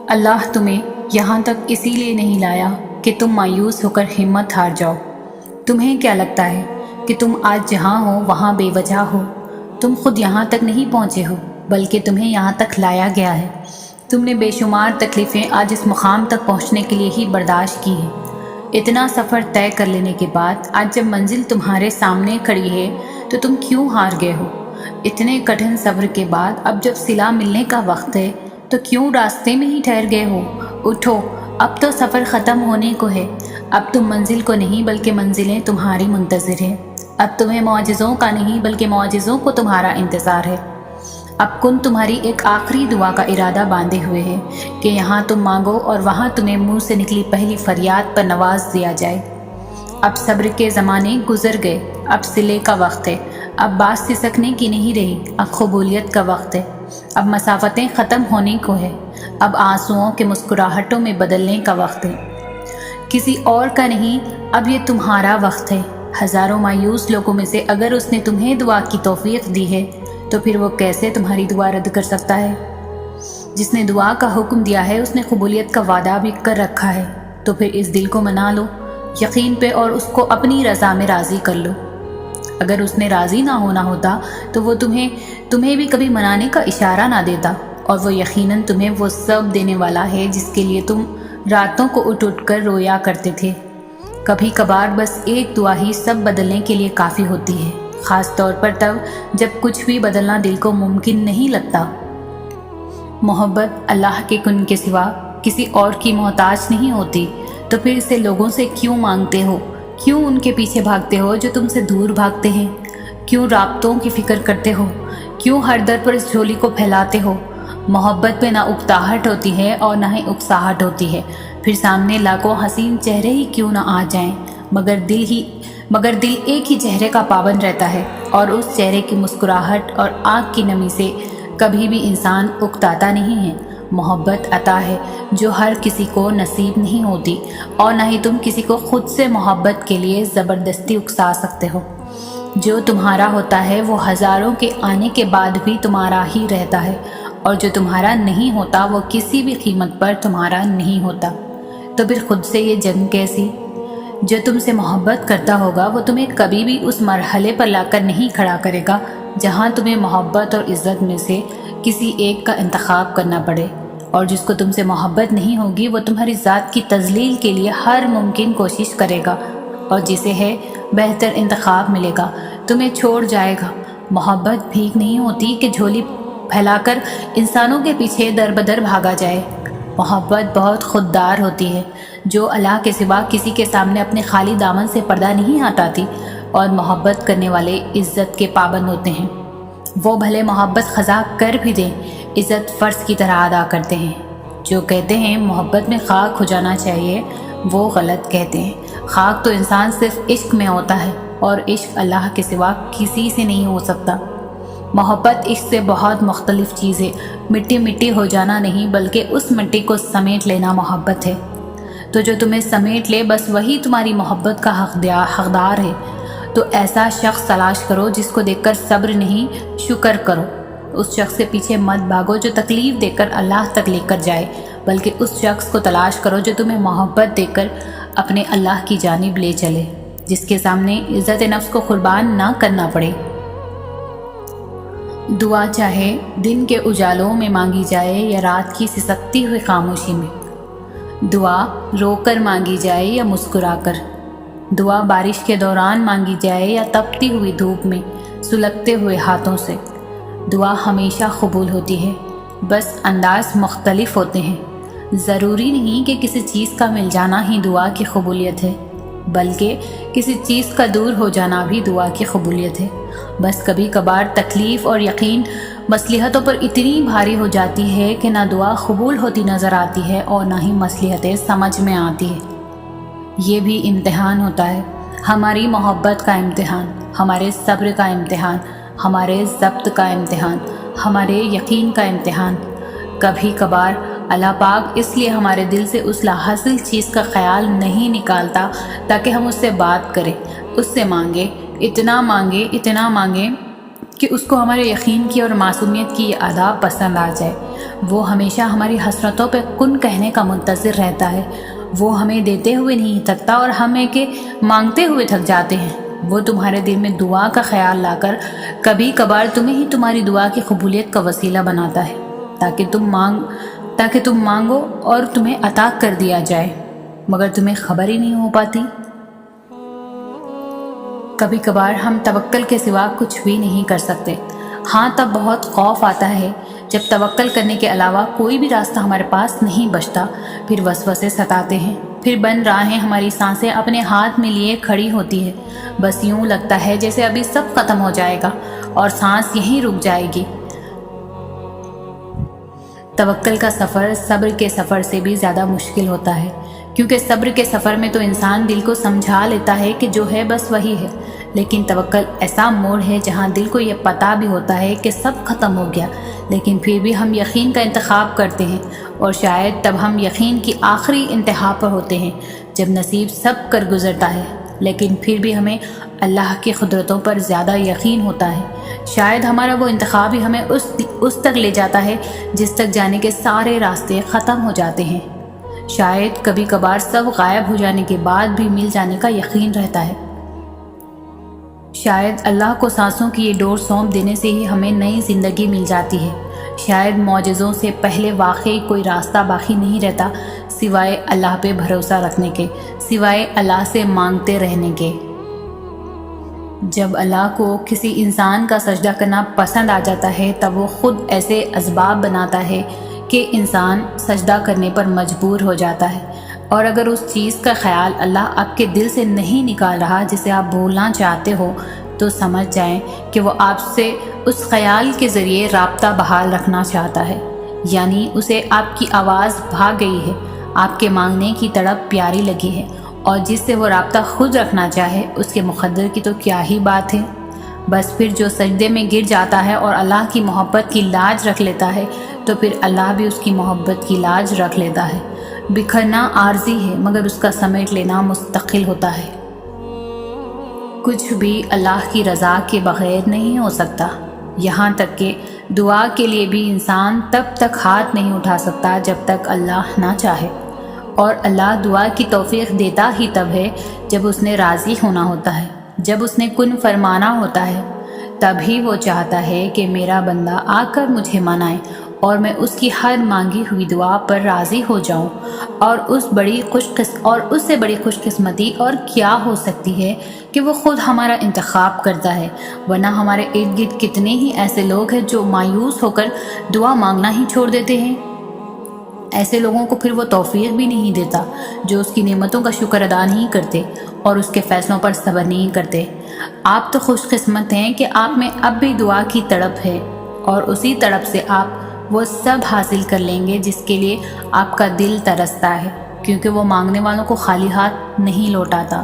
اللہ تمہیں یہاں تک اسی لیے نہیں لایا کہ تم مایوس ہو کر ہمت ہار جاؤ۔ تمہیں کیا لگتا ہے کہ تم آج جہاں ہو وہاں بے وجہ ہو؟ تم خود یہاں تک نہیں پہنچے ہو بلکہ تمہیں یہاں تک لایا گیا ہے۔ تم نے بے شمار تکلیفیں آج اس مقام تک پہنچنے کے لیے ہی برداشت کی ہیں۔ اتنا سفر طے کر لینے کے بعد آج جب منزل تمہارے سامنے کھڑی ہے تو تم کیوں ہار گئے ہو؟ اتنے کٹھن صبر کے بعد اب جب صلہ ملنے کا وقت ہے تو کیوں راستے میں ہی ٹھہر گئے ہو؟ اٹھو، اب تو سفر ختم ہونے کو ہے۔ اب تم منزل کو نہیں بلکہ منزلیں تمہاری منتظر ہیں۔ اب تمہیں معجزوں کا نہیں بلکہ معجزوں کو تمہارا انتظار ہے۔ اب کن تمہاری ایک آخری دعا کا ارادہ باندھے ہوئے ہے کہ یہاں تم مانگو اور وہاں تمہیں منہ سے نکلی پہلی فریاد پر نواز دیا جائے۔ اب صبر کے زمانے گزر گئے، اب صلے کا وقت ہے۔ اب بات سسکنے کی نہیں رہی، اب قبولیت کا وقت ہے۔ اب مسافتیں ختم ہونے کو ہے، اب آنسوؤں کے مسکراہٹوں میں بدلنے کا وقت ہے۔ کسی اور کا نہیں، اب یہ تمہارا وقت ہے۔ ہزاروں مایوس لوگوں میں سے اگر اس نے تمہیں دعا کی توفیق دی ہے تو پھر وہ کیسے تمہاری دعا رد کر سکتا ہے؟ جس نے دعا کا حکم دیا ہے اس نے قبولیت کا وعدہ بھی کر رکھا ہے، تو پھر اس دل کو منا لو یقین پہ اور اس کو اپنی رضا میں راضی کر لو۔ اگر اس نے راضی نہ ہونا ہوتا تو وہ تمہیں بھی کبھی منانے کا اشارہ نہ دیتا، اور وہ یقیناً تمہیں وہ سب دینے والا ہے جس کے لیے تم راتوں کو اٹھ اٹھ کر رویا کرتے تھے۔ کبھی کبھار بس ایک دعا ہی سب بدلنے کے لیے کافی ہوتی ہے، خاص طور پر تب جب کچھ بھی بدلنا دل کو ممکن نہیں لگتا۔ محبت اللہ کے کن کے سوا کسی اور کی محتاج نہیں ہوتی، تو پھر اسے لوگوں سے کیوں مانگتے ہو؟ کیوں ان کے پیچھے بھاگتے ہو جو تم سے دور بھاگتے ہیں؟ کیوں رابطوں کی فکر کرتے ہو؟ کیوں ہر در پر اس جھولی کو پھیلاتے ہو؟ محبت میں نہ اکتاہٹ ہوتی ہے اور نہ ہی اکساہٹ ہوتی ہے، پھر سامنے لاکھوں حسین چہرے ہی کیوں نہ آ جائیں، مگر دل ایک ہی چہرے کا پابند رہتا ہے، اور اس چہرے کی مسکراہٹ اور آنکھ کی نمی سے کبھی بھی انسان اکتاتا نہیں ہے۔ محبت عطا ہے جو ہر کسی کو نصیب نہیں ہوتی، اور نہ ہی تم کسی کو خود سے محبت کے لیے زبردستی اکسا سکتے ہو۔ جو تمہارا ہوتا ہے وہ ہزاروں کے آنے کے بعد بھی تمہارا ہی رہتا ہے، اور جو تمہارا نہیں ہوتا وہ کسی بھی قیمت پر تمہارا نہیں ہوتا۔ تو پھر خود سے یہ جنگ کیسی؟ جو تم سے محبت کرتا ہوگا وہ تمہیں کبھی بھی اس مرحلے پر لا کر نہیں کھڑا کرے گا جہاں تمہیں محبت اور عزت میں سے کسی ایک کا انتخاب کرنا پڑے، اور جس کو تم سے محبت نہیں ہوگی وہ تمہاری ذات کی تذلیل کے لیے ہر ممکن کوشش کرے گا، اور جسے ہے بہتر انتخاب ملے گا تمہیں چھوڑ جائے گا۔ محبت بھیک نہیں ہوتی کہ جھولی پھیلا کر انسانوں کے پیچھے در بدر بھاگا جائے۔ محبت بہت خوددار ہوتی ہے، جو اللہ کے سوا کسی کے سامنے اپنے خالی دامن سے پردہ نہیں ہٹاتی، اور محبت کرنے والے عزت کے پابند ہوتے ہیں۔ وہ بھلے محبت خزا کر بھی دیں، عزت فرض کی طرح ادا کرتے ہیں۔ جو کہتے ہیں محبت میں خاک ہو جانا چاہیے وہ غلط کہتے ہیں۔ خاک تو انسان صرف عشق میں ہوتا ہے، اور عشق اللہ کے سوا کسی سے نہیں ہو سکتا۔ محبت عشق سے بہت مختلف چیز ہے۔ مٹی مٹی ہو جانا نہیں بلکہ اس مٹی کو سمیٹ لینا محبت ہے۔ تو جو تمہیں سمیٹ لے بس وہی تمہاری محبت کا حقدار ہے۔ تو ایسا شخص تلاش کرو جس کو دیکھ کر صبر نہیں شکر کرو۔ اس شخص کے پیچھے مت بھاگو جو تکلیف دے کر اللہ تک لے کر جائے، بلکہ اس شخص کو تلاش کرو جو تمہیں محبت دے کر اپنے اللہ کی جانب لے چلے، جس کے سامنے عزت نفس کو قربان نہ کرنا پڑے۔ دعا چاہے دن کے اجالوں میں مانگی جائے یا رات کی سسکتی ہوئی خاموشی میں، دعا رو کر مانگی جائے یا مسکرا کر، دعا بارش کے دوران مانگی جائے یا تپتی ہوئی دھوپ میں سلگتے ہوئے ہاتھوں سے، دعا ہمیشہ قبول ہوتی ہے، بس انداز مختلف ہوتے ہیں۔ ضروری نہیں کہ کسی چیز کا مل جانا ہی دعا کی قبولیت ہے، بلکہ کسی چیز کا دور ہو جانا بھی دعا کی قبولیت ہے۔ بس کبھی کبھار تکلیف اور یقین مصلحتوں پر اتنی بھاری ہو جاتی ہے کہ نہ دعا قبول ہوتی نظر آتی ہے اور نہ ہی مصلحتیں سمجھ میں آتی ہے۔ یہ بھی امتحان ہوتا ہے، ہماری محبت کا امتحان، ہمارے صبر کا امتحان، ہمارے ضبط کا امتحان، ہمارے یقین کا امتحان۔ کبھی کبھار اللہ پاک اس لیے ہمارے دل سے اس لاحاصل چیز کا خیال نہیں نکالتا تاکہ ہم اس سے بات کریں، اس سے مانگیں، اتنا مانگیں کہ اس کو ہمارے یقین کی اور معصومیت کی یہ ادا پسند آ جائے۔ وہ ہمیشہ ہماری حسرتوں پہ کن کہنے کا منتظر رہتا ہے۔ وہ ہمیں دیتے ہوئے نہیں تھکتا اور ہمیں کہ مانگتے ہوئے تھک جاتے ہیں۔ وہ تمہارے دل میں دعا کا خیال لا کر کبھی کبھار تمہیں ہی تمہاری دعا کی قبولیت کا وسیلہ بناتا ہے، تاکہ تم مانگو اور تمہیں عطا کر دیا جائے، مگر تمہیں خبر ہی نہیں ہو پاتی۔ کبھی کبھار ہم توکل کے سوا کچھ بھی نہیں کر سکتے۔ ہاں، تب بہت خوف آتا ہے جب توکل کرنے کے علاوہ کوئی بھی راستہ ہمارے پاس نہیں بچتا۔ پھر وسوسے ستاتے ہیں، پھر بن راہیں ہماری سانسیں اپنے ہاتھ میں لیے کھڑی ہوتی ہے۔ بس یوں لگتا ہے جیسے ابھی سب ختم ہو جائے گا اور سانس یہیں رک جائے گی۔ توکل کا سفر صبر کے سفر سے بھی زیادہ مشکل ہوتا ہے، کیونکہ صبر کے سفر میں تو انسان دل کو سمجھا لیتا ہے کہ جو ہے بس وہی ہے، لیکن توکل ایسا موڑ ہے جہاں دل کو یہ پتہ بھی ہوتا ہے کہ سب ختم ہو گیا، لیکن پھر بھی ہم یقین کا انتخاب کرتے ہیں، اور شاید تب ہم یقین کی آخری انتہا پر ہوتے ہیں جب نصیب سب کر گزرتا ہے، لیکن پھر بھی ہمیں اللہ کی قدرتوں پر زیادہ یقین ہوتا ہے۔ شاید ہمارا وہ انتخاب ہی ہمیں اس تک لے جاتا ہے جس تک جانے کے سارے راستے ختم ہو جاتے ہیں۔ شاید کبھی کبھار سب غائب ہو جانے کے بعد بھی مل جانے کا یقین رہتا ہے۔ شاید اللہ کو سانسوں کی یہ ڈور سونپ دینے سے ہی ہمیں نئی زندگی مل جاتی ہے۔ شاید معجزوں سے پہلے واقعی کوئی راستہ باقی نہیں رہتا سوائے اللہ پہ بھروسہ رکھنے کے، سوائے اللہ سے مانگتے رہنے کے۔ جب اللہ کو کسی انسان کا سجدہ کرنا پسند آ جاتا ہے تب وہ خود ایسے اسباب بناتا ہے کہ انسان سجدہ کرنے پر مجبور ہو جاتا ہے، اور اگر اس چیز کا خیال اللہ آپ کے دل سے نہیں نکال رہا جسے آپ بھولنا چاہتے ہو تو سمجھ جائیں کہ وہ آپ سے اس خیال کے ذریعے رابطہ بحال رکھنا چاہتا ہے، یعنی اسے آپ کی آواز بھا گئی ہے، آپ کے مانگنے کی تڑپ پیاری لگی ہے، اور جس سے وہ رابطہ خود رکھنا چاہے اس کے مقدر کی تو کیا ہی بات ہے۔ بس پھر جو سجدے میں گر جاتا ہے اور اللہ کی محبت کی لاج رکھ لیتا ہے تو پھر اللہ بھی اس کی محبت کی لاج رکھ لیتا ہے۔ بکھرنا عارضی ہے مگر اس کا سمیٹ لینا مستقل ہوتا ہے۔ کچھ بھی اللہ کی رضا کے بغیر نہیں ہو سکتا، یہاں تک کہ دعا کے لیے بھی انسان تب تک ہاتھ نہیں اٹھا سکتا جب تک اللہ نہ چاہے، اور اللہ دعا کی توفیق دیتا ہی تب ہے جب اس نے راضی ہونا ہوتا ہے، جب اس نے کن فرمانا ہوتا ہے، تب ہی وہ چاہتا ہے کہ میرا بندہ آ کر مجھے منائے اور میں اس کی ہر مانگی ہوئی دعا پر راضی ہو جاؤں، اور اس سے بڑی خوش قسمتی اور کیا ہو سکتی ہے کہ وہ خود ہمارا انتخاب کرتا ہے، ورنہ ہمارے ارد گرد کتنے ہی ایسے لوگ ہیں جو مایوس ہو کر دعا مانگنا ہی چھوڑ دیتے ہیں۔ ایسے لوگوں کو پھر وہ توفیق بھی نہیں دیتا جو اس کی نعمتوں کا شکر ادا نہیں کرتے اور اس کے فیصلوں پر صبر نہیں کرتے۔ آپ تو خوش قسمت ہیں کہ آپ میں اب بھی دعا کی تڑپ ہے، اور اسی تڑپ سے آپ وہ سب حاصل کر لیں گے جس کے لیے آپ کا دل ترستا ہے، کیونکہ وہ مانگنے والوں کو خالی ہاتھ نہیں لوٹاتا۔